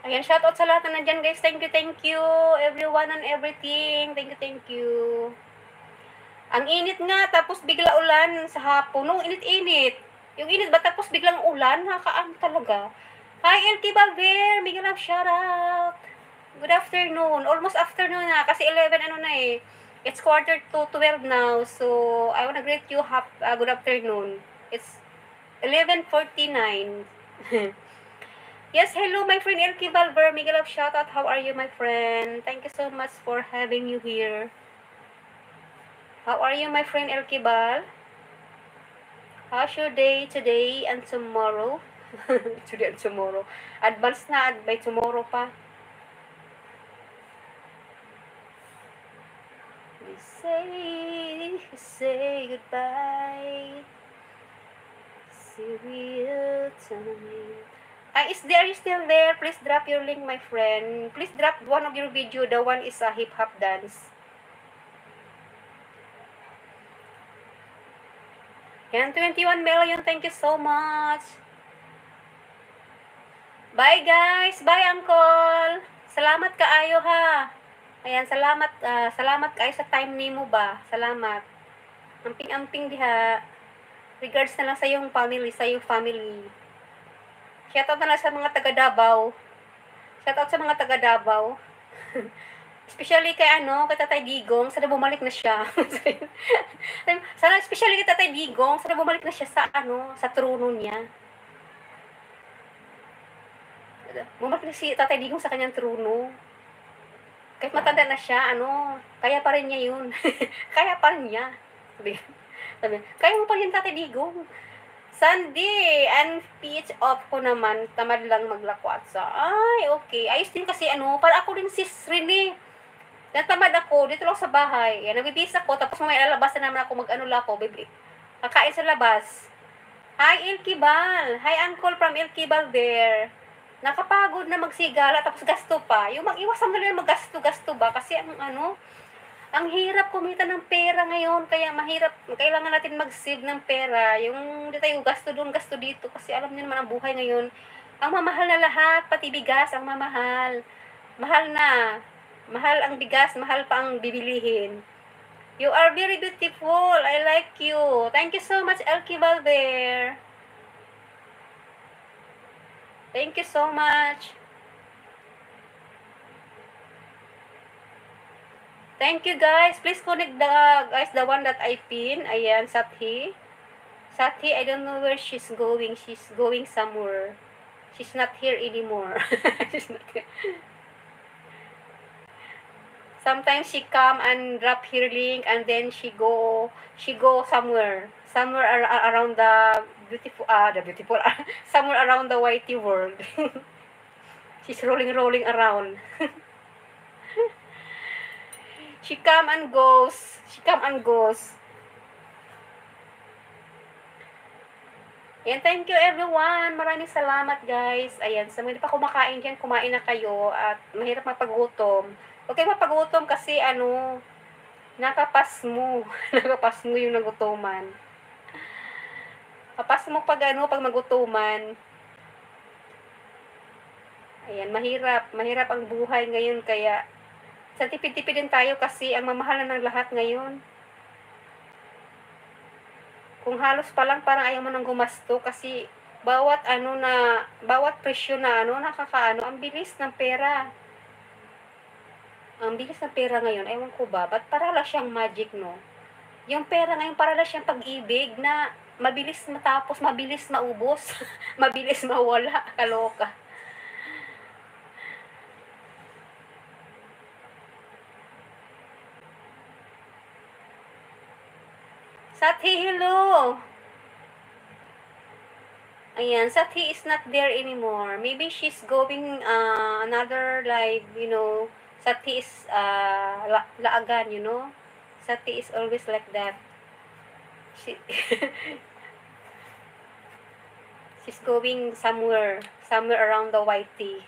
Ayan, shoutout sa lahat na nandyan, guys. Thank you, everyone and everything. Thank you. Ang init nga, tapos bigla ulan sa hapon. Nung init-init. Yung init ba, tapos biglang ulan? Nakakaan talaga. Hi, LK Balver. Bigyan lang shoutout. Good afternoon. Almost afternoon na. Kasi 11, ano na eh. It's quarter to 12 now. So, I wanna greet you. Good afternoon. It's 11:49. Yes, hello, my friend Elkie Balver. Miguel of shoutout. How are you, my friend? Thank you so much for having you here. How are you, my friend Elkie Bal? How's your day today and tomorrow? Today and tomorrow. Advance na, by tomorrow pa. We say goodbye. See real time. Are you still there? Please drop your link, my friend. Please drop one of your video. The one is a hip-hop dance. Yan, 21 million. Thank you so much. Bye, guys. Bye, Uncle. Salamat kaayo, ha. Ayan, salamat kaayo sa time nimo ba. Salamat. Amping-amping diha. Regards na lang sa iyong family, Shoutout na lang sa mga taga Davao. Shoutout sa mga taga Davao. Especially kay kay Tatay Digong, sana bumalik na siya. Sana especially kay Tatay Digong, sana bumalik na siya sa trono niya. Bumalik na si Tatay Digong sa kanyang trono. Kahit matanda na siya, kaya pa rin niya yun. Kaya pa rin niya. Sabi, kaya mo pa rin Tatay Digong. Sunday, and pitch off ko naman, tamad lang maglakwat sa. Ay, okay. Ayos din kasi para ako din sis Rene. Natamad ako, dito lang sa bahay. Yan, nabibis ako, tapos mamaya lalabas na naman ako, kakain sa labas. Hi, Ilkibal. Hi, Uncle from Ilkibal there. Nakapagod na magsigala, tapos gasto pa. Yung mag-iwasan mo lang maggasto-gasto ba? Kasi ang hirap kumita ng pera ngayon, kaya kailangan natin mag-save ng pera. Yung hindi tayo gasto doon, gasto dito, kasi alam niyo naman ang buhay ngayon. Ang mamahal na lahat, pati bigas, ang mamahal. Mahal na. Mahal ang bigas, mahal pa ang bibilihin. You are very beautiful. I like you. Thank you so much, Elkie Valver. Thank you so much. Thank you, guys. Please connect the one that I pin. Ayan, Sathi. Sathi, I don't know where she's going. She's going somewhere. She's not here anymore. She's not here. Sometimes she come and drop her link, and then she go somewhere around the beautiful somewhere around the whitey world. She's rolling around. She come and goes. Ayan, thank you everyone. Maraming salamat, guys. Ayan, sa mga pa kumakain dyan, kumain na kayo at mahirap mapagutom. Okay, mapagutom kasi nakapas mo yung nagutuman. Kapas mo pag magutuman. Ayan, mahirap ang buhay ngayon, kaya sa tipid-tipid din tayo kasi ang mamahal na ng lahat ngayon. Kung halos pa lang parang ayaw mo nang gumasto kasi bawat presyo na ang bilis ng pera. Ang bilis ng pera ngayon, ewan ko ba, ba't parala siyang magic, no? Yung pera ngayon parala siyang pag-ibig na mabilis matapos, mabilis maubos, mabilis mawala, kaloka. Sathi, hello! Ayan, Sathi is not there anymore. Maybe she's going another live, Sathi is laagan, Sathi is always like that. She's going somewhere around the YT.